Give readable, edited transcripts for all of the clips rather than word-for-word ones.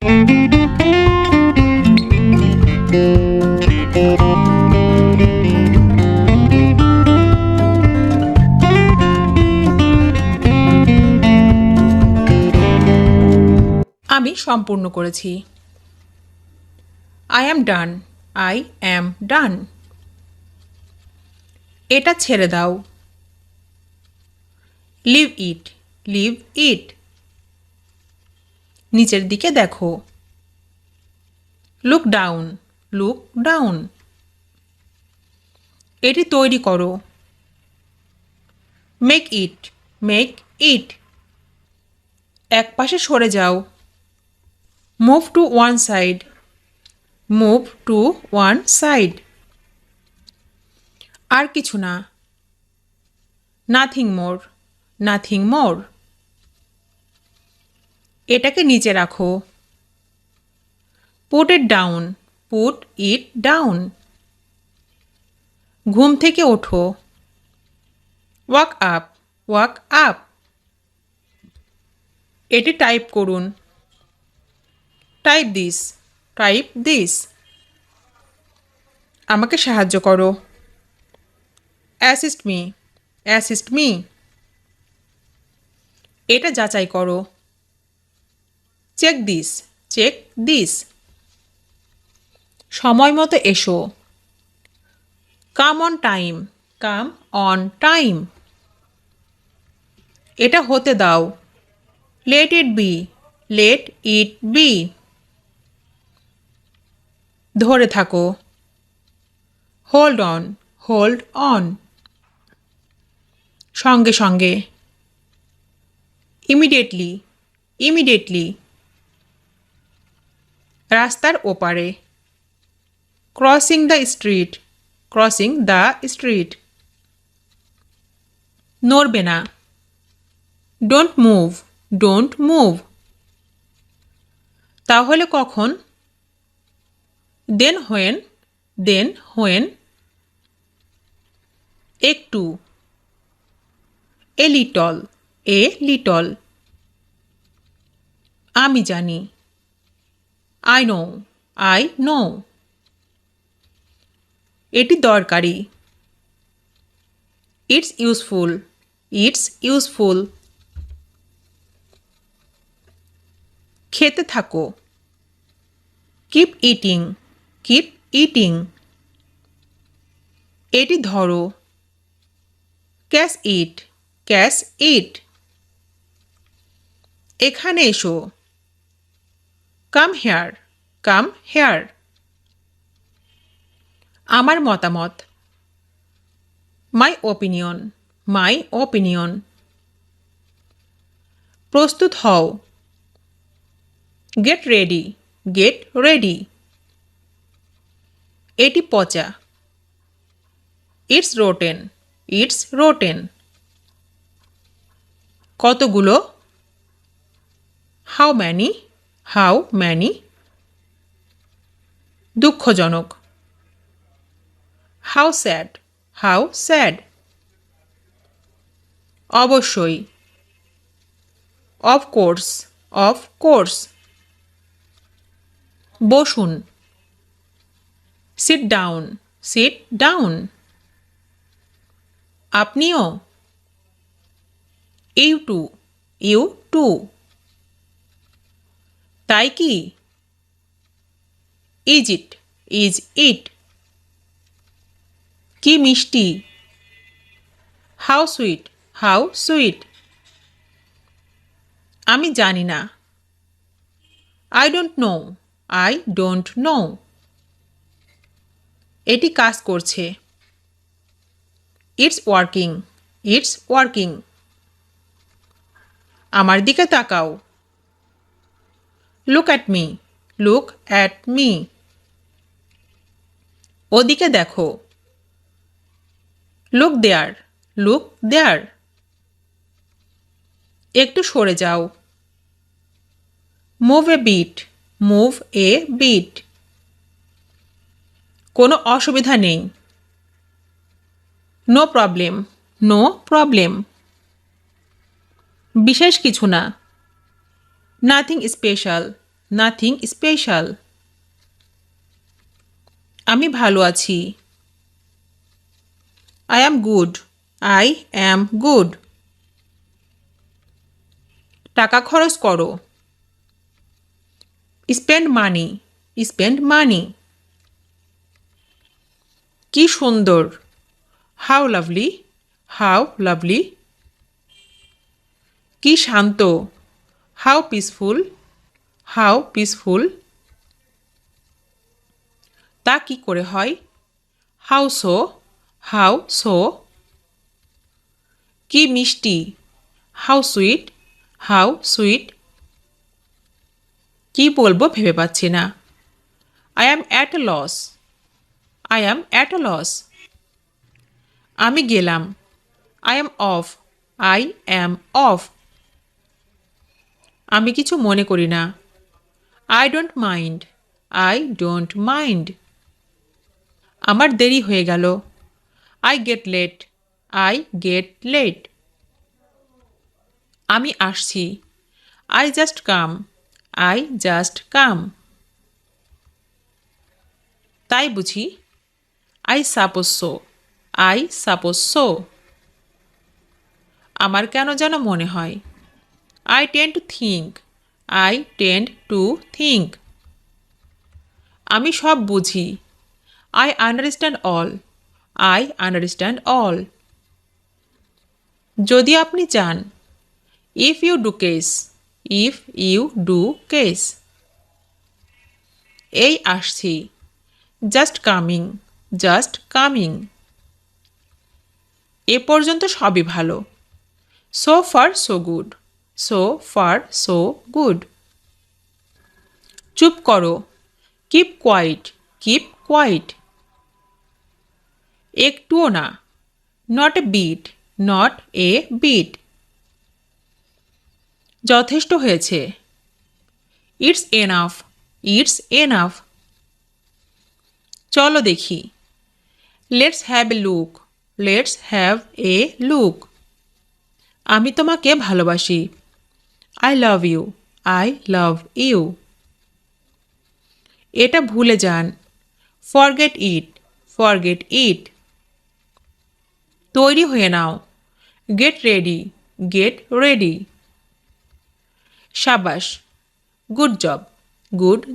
আমি সম্পূর্ণ করেছি। I am done. I am done. এটা ছেড়ে দাও। Leave it. Leave it. নিচের দিকে দেখো। Look down. Look down. এটি তৈরি করো। Make it. Make it. এক পাশে সরে যাও। Move to one side. Move to one side. আর কিছু না। Nothing more. Nothing more. এটাকে নিচে রাখো। Put it down. Put it down. ঘুম থেকে ওঠো। Wake up. Wake up. এটি টাইপ করুন। Type this. Type this. আমাকে সাহায্য করো। Assist me. Assist me. এটা যাচাই করো। Check this. Check this. সময় মতো এসো। Come on time. Come on time. এটা হতে দাও। Let it be. Let it be. ধরে থাকো। Hold on. Hold on. সঙ্গে সঙ্গে। Immediately. Immediately. রাস্তার ওপারে। Crossing the street. Crossing the street. নড়বে না। Don't move. Don't move. তাহলে কখন? Then when. Then when. একটু। A little. A little. আমি জানি। I know. I know. এটি দরকারি। It's useful. It's useful. খেতে থাকো। Keep eating. Keep eating. এটি ধরো। Catch it. Catch it. এখানে এসো। Come here. Come here. আমার মতামত। My opinion. My opinion. প্রস্তুত হও। Get ready. Get ready. এটি পচা। It's rotten. It's rotten. কতগুলো? How many? How many? দুঃখজনক। How sad. How sad. অবশ্যই। Of course. Of course. বসুন। Sit down. Sit down. আপনিও। You too. You too. তাই কি? Is it? Is it? কি মিষ্টি। How sweet. How sweet. আমি জানি না। I don't know. I don't know. এটি কাজ করছে। It's working. It's working. আমার দিকে তাকাও। Look at me. Look at me. ওদিকে দেখো। Look there. Look there. একটু সরে যাও। Move a bit. Move a bit. কোনো অসুবিধা নেই। No problem. No problem. বিশেষ কিছু না। Nothing special. নাথিং স্পেশাল আমি ভালো আছি I am good I am good টাকা খরচ করো spend money কি সুন্দর how lovely কি শান্ত how peaceful তা কি করে হয় how so কি মিষ্টি how sweet কি বলবো ভেবে পাচ্ছি না I am at a loss আমি গেলাম I am off আমি কিছু মনে করি না I don't mind আমার দেরি হয়ে গেল I get late আমি আসছি I just come তাই বুঝি I suppose so আমার কেন যেন মনে হয় I tend to think আমি সব বুঝি I understand all যদি আপনি চান if you do case এই আসছি just coming এ পর্যন্ত সবই ভালো so far so good চুপ করো keep quiet একটুও না not a bit যথেষ্ট হয়েছে it's enough চলো দেখি let's have a look আমি তোমাকে ভালোবাসি I love you এটা ভুলে যান forget it তৈরি হয়ে নাও get ready শাবাশ good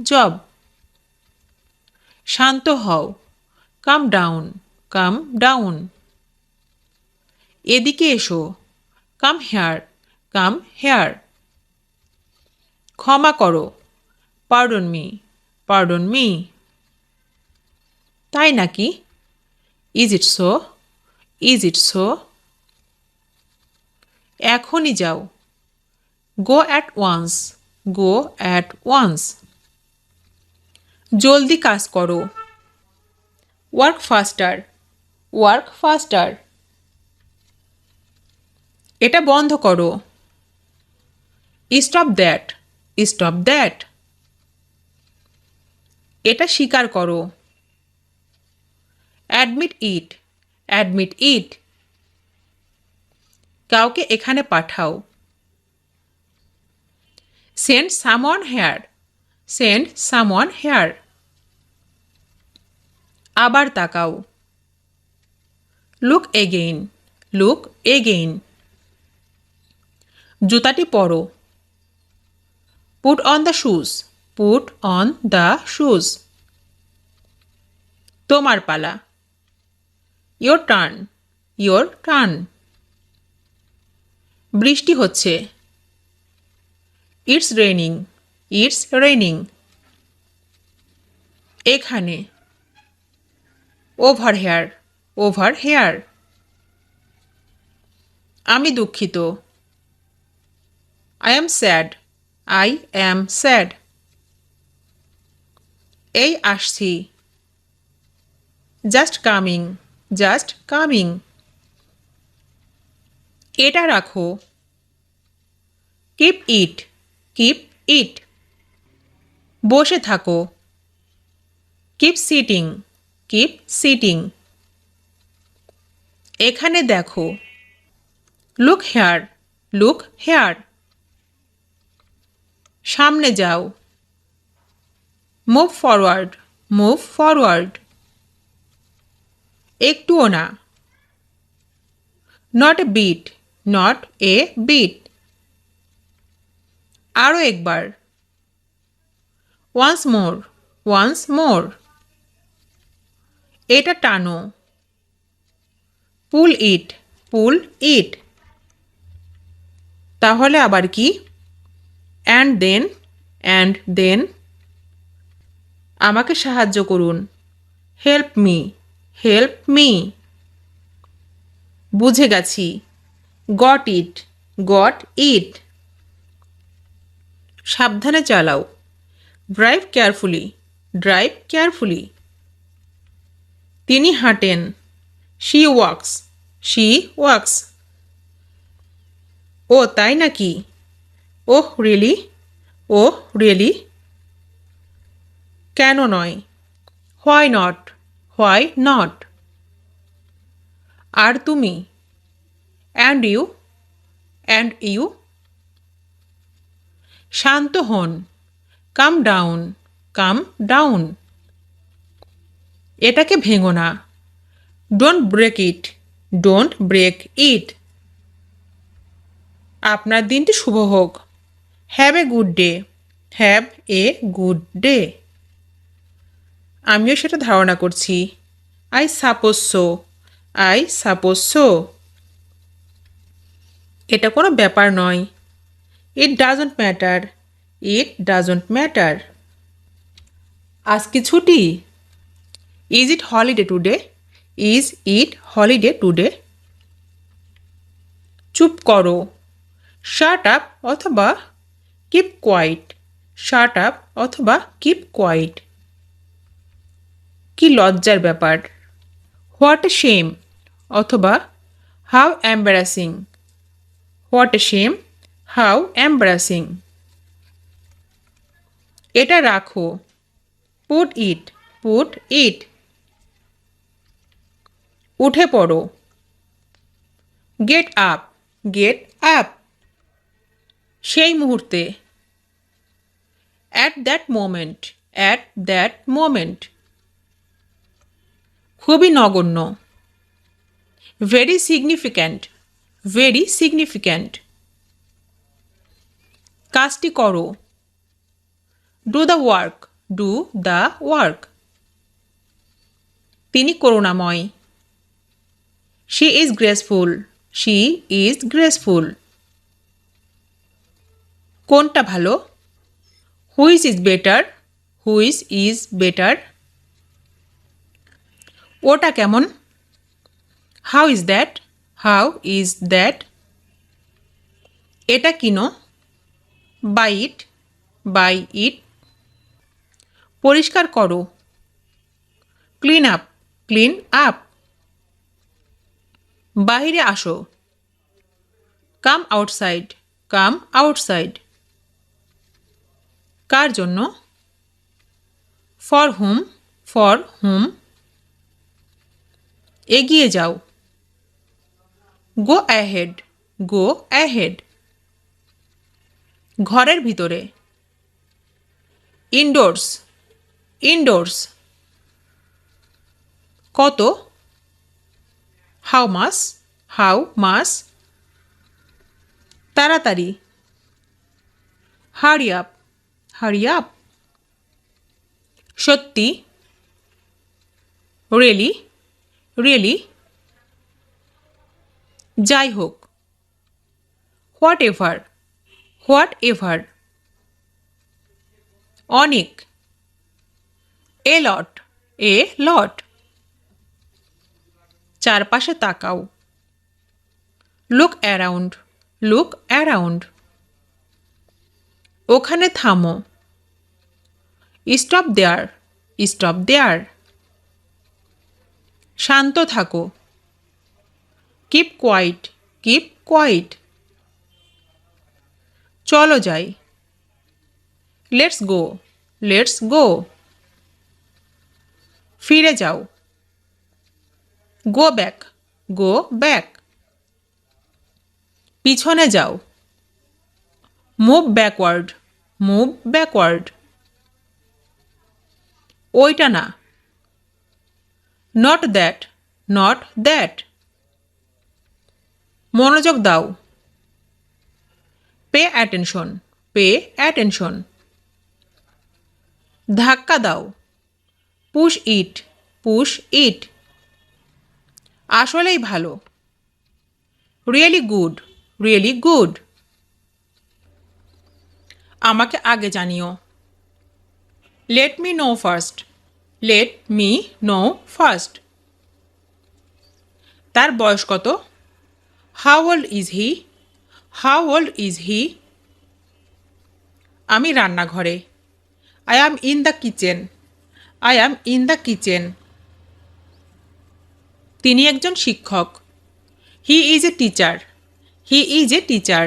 job শান্ত হও calm down এদিকে এসো come here ক্ষমা করো pardon me তাই নাকি is it so এখনই যাও go at once জলদি কাজ করো work faster এটা বন্ধ করো stop that এটা স্বীকার করো admit it কাউকে এখানে পাঠাও send someone here আবার তাকাও look again জুতাটি পরো put on the shoes তোমার পালা your turn বৃষ্টি হচ্ছে it's raining এখানে over here আমি দুঃখিত I am sad এই আসছি just coming এটা রাখো keep it বসে থাকো keep sitting এখানে দেখো look here সামনে যাও মুভ ফরওয়ার্ড, মুভ ফরওয়ার্ড। একটুও না, not a bit, not a bit. আরও একবার, ওয়ান্স মোর, ওয়ান্স মোর। এটা টানো, পুল ইট, পুল ইট। তাহলে আবার কি? And then, and then. আমাকে সাহায্য করুন, হেল্প মি, হেল্প মি। বুঝে গেছি, গট ইট, গট ইট। সাবধানে চালাও, ড্রাইভ কেয়ারফুলি, ড্রাইভ কেয়ারফুলি। তিনি হাঁটেন, শি ওয়াক্স, শি ওয়াক্স। ও তাই নাকি? Oh really, oh really. কেন নয়? Why not, why not. আর তুমি? And you, and you. শান্ত হন, কাম ডাউন, কাম ডাউন। এটাকে ভেঙো না, don't break it, don't break it. আপনার দিনটি শুভ হোক, have a good day, have a good day. আমিও সেটা ধারণা করছি, I suppose so, I suppose so. এটা কোনো ব্যাপার নয়, it doesn't matter, it doesn't matter. আজ কি ছুটি? Is it holiday today, is it holiday today. চুপ করো, শার্ট আপ অথবা কিপ কোয়াইট, শার্ট আপ অথবা কিপ কোয়াইট। কি লজ্জার ব্যাপার, হোয়াট এ শেম অথবা how embarrassing, what a shame, how embarrassing. এটা রাখো, পুট ইট, পুট ইট। উঠে পড়ো, গেট আপ, গেট আপ। সেই মুহূর্তে, at that moment, at that moment. খুবই নগণ্য, ভেরি সিগনিফিক্যান্ট, ভেরি সিগনিফিক্যান্ট। কাজটি করো, do the work, do the work. তিনি করুণাময়, she is graceful, she is graceful. কোনটা ভালো? Which is better, which is better. ওটা কেমন? How is that, how is that. এটা কিনো, বাই ইট, বাই ইট। পরিষ্কার করো, ক্লিন আপ, ক্লিন আপ। বাহিরে আসো, কাম আউটসাইড, কাম আউটসাইড। কার জন্য? ফর হুম, ফর হুম। এগিয়ে যাও, গো অ্যাহেড, গো অ্যাহেড। ঘরের ভিতরে, ইনডোরস, ইনডোরস। কত? How much, how much. তাড়াতাড়ি, হারি আপ, হারি আপ। সত্যি, রিয়েলি, রিয়েলি। যাই হোক, হোয়াট এভার, হোয়াট এভার। অনেক, এ লট, এ লট। চারপাশে তাকাও, লুক অ্যারাউন্ড, লুক অ্যারাউন্ড। ওখানে থামো, স্টপ দেয়ার, স্টপ দেয়ার। শান্ত থাকো, কিপ কোয়াইট, কিপ কোয়াইট। চলো যাই, লেটস গো, লেটস গো। ফিরে যাও, গো ব্যাক, গো ব্যাক। পিছনে যাও, মুভ ব্যাকওয়ার্ড, মুভ ব্যাকওয়ার্ড। ওইটা না। Not that, not that. মনোযোগ দাও। Pay attention, pay attention. ধাক্কা দাও। পুশ ইট, পুশ ইট। আসলেই ভালো। Really good, really good. আমাকে আগে জানিও। Let me no first, let me no first. তার বয়স কত? How old is he, how old is he. আমি রান্নাঘরে। I am in the kitchen, I am in the kitchen. তিনি একজন শিক্ষক। He is a teacher, he is a teacher.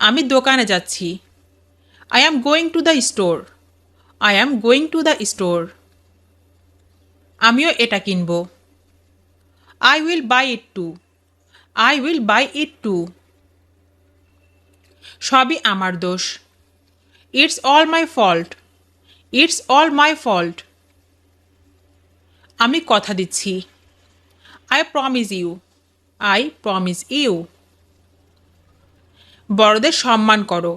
আমি দোকানে যাচ্ছি। I am going to the store, I am going to the store. আমিও এটা কিনব। I will buy it too, I will buy it too. সবই আমার দোষ। It's all my fault, it's all my fault. আমি কথা দিচ্ছি। I promise you, I promise you. বড়দের সম্মান করো।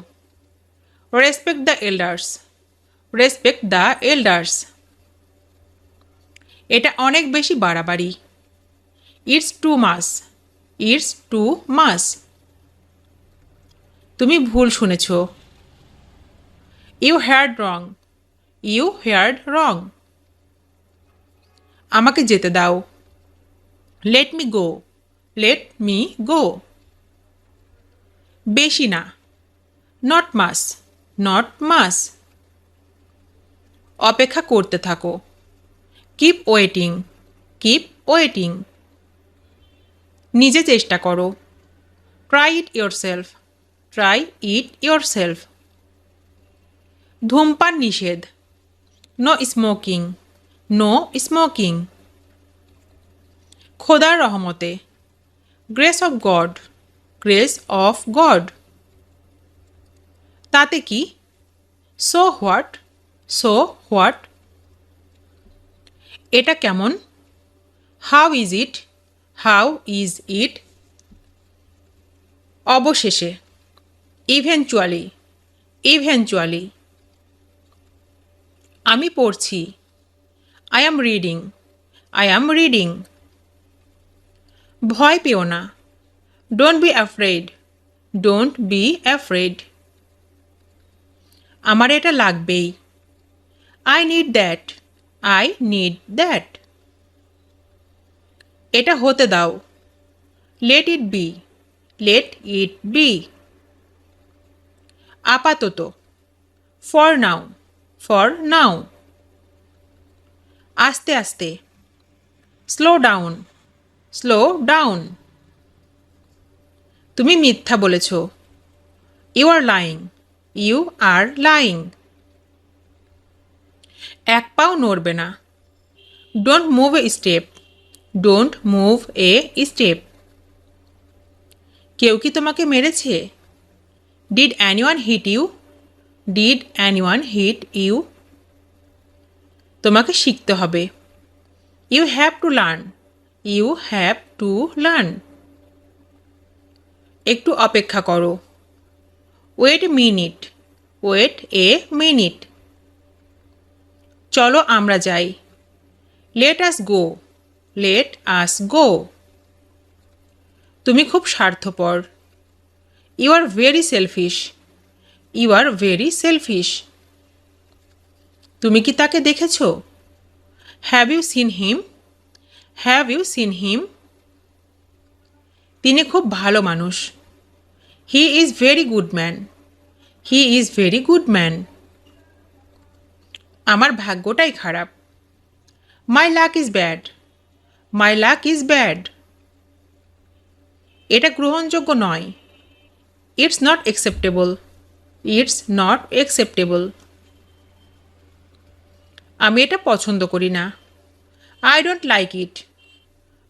Respect the elders, respect the elders. এটা অনেক বেশি বাড়াবাড়ি। It's too much, it's too much. তুমি ভুল শুনেছ। You heard wrong, you heard wrong. আমাকে যেতে দাও। Let me go, let me go. বেশি না। Not much, not much. অপেক্ষা করতে থাকো। Keep waiting, keep waiting. নিজে চেষ্টা করো। Try it yourself, try it yourself. ধূমপান নিষেধ। No smoking, no smoking. খোদার রহমতে। Grace of God, grace of God. তাতে কি? So what, so what. এটা কেমন? How is it, how is it. অবশেষে। Eventually, eventually. আমি পড়ছি। I am reading, I am reading. ভয় পেও না। Don't be afraid, don't be afraid. আমার এটা লাগবেই। I need that, I need that. এটা হতে দাও। Let it be, let it be. আপাতত। For now, for now. আস্তে আস্তে। Slow down, slow down. তুমি মিথ্যা বলেছ। You are lying, you are lying. এক পাও নড়বে না। Don't move a step, don't move a step. কেউ কি তোমাকে মেরেছে? Did anyone hit you, did anyone hit you. তোমাকে শিখতে হবে। You have to learn, you have to learn. একটু অপেক্ষা করো। Wait a minute, wait a minute. চলো আমরা যাই। Let us go, let us go. তুমি খুব স্বার্থপর। You are very selfish, you are very selfish. তুমি কি তাকে দেখেছ? Have you seen him, have you seen him. তিনি খুব ভালো মানুষ। He is very good man, he is very good man. আমার ভাগ্যটাই খারাপ। My luck is bad, my luck is bad. এটা গ্রহণযোগ্য নয়। It's not acceptable, it's not acceptable. আমি এটা পছন্দ করি না। I don't like it,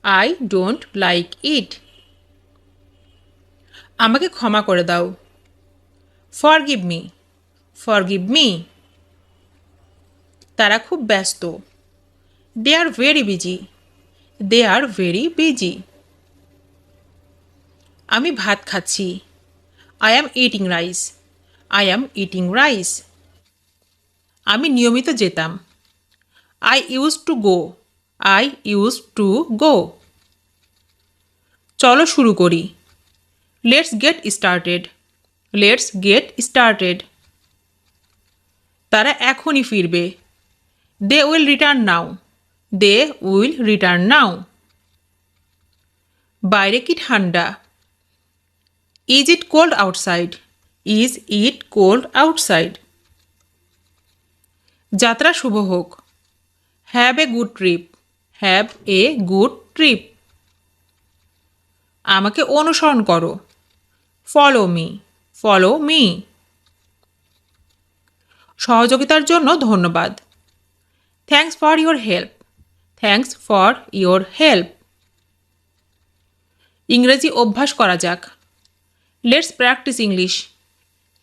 I don't like it. আমাকে ক্ষমা করে দাও। Forgive me, forgive me. তারা খুব ব্যস্ত। They are very busy. They are very busy. আমি ভাত খাচ্ছি। I am eating rice. I am eating rice. আমি নিয়মিত যেতাম। I use to go. I use to go. চলো শুরু করি। Let's get started. Let's get started. তারা এখনই ফিরবে। They will return now. They will return now. বাইরে কি ঠান্ডা। Is it cold outside. Is it cold outside. যাত্রা শুভ হোক। Have a good trip. Have a good trip. আমাকে অনুসরণ করো। Follow me. Follow me. সহযোগিতার জন্য ধন্যবাদ। Thanks for your help. Thanks for your help. ইংরেজি অভ্যাস করা যাক। Let's practise English.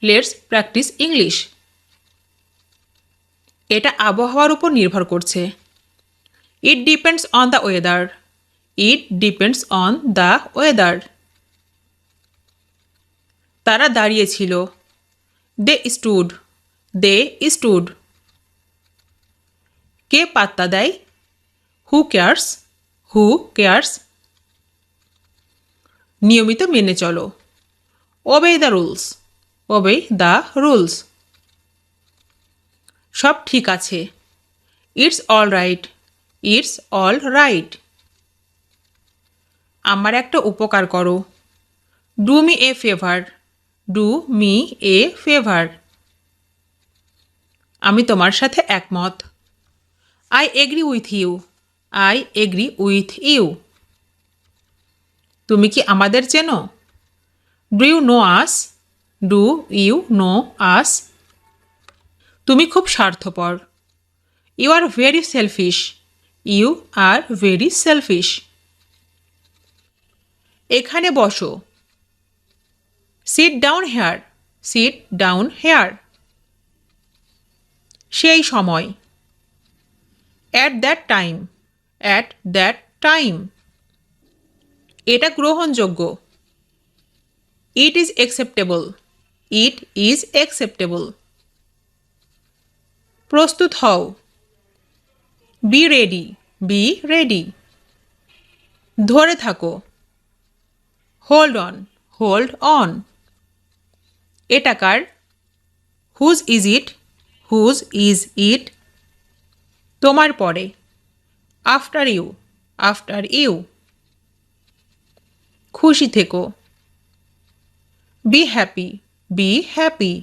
Let's practise English. এটা আবহাওয়ার উপর নির্ভর করছে। It depends on the weather. It depends on the weather. তারা দাঁড়িয়েছিল। They stood. They stood. কে পাত্তা দেয়। Who cares. Who cares. নিয়মিত মেনে চলো। Obey the rules. Obey the rules. সব ঠিক আছে। It's all right. It's all right. আমার একটা উপকার করো। Do me a favour. Do me a favour. আমি তোমার সাথে একমত। I agree with you. I agree with you. তুমি কি আমাদের চেনো। Do you know us. Do you know us. তুমি খুব স্বার্থপর। You are very selfish. You are very selfish. এখানে বসো। Sit down here. Sit down here. সেই সময়। At that time. At that time. এটা গ্রহণযোগ্য। It is acceptable. It is acceptable. প্রস্তুত হও। Be ready. Be ready. ধরে থাকো। Hold on. Hold on. এটা কার। Whose is it. Whose is it. তোমার পরে। After you. After you. খুশি থেকো। Be happy. Be happy.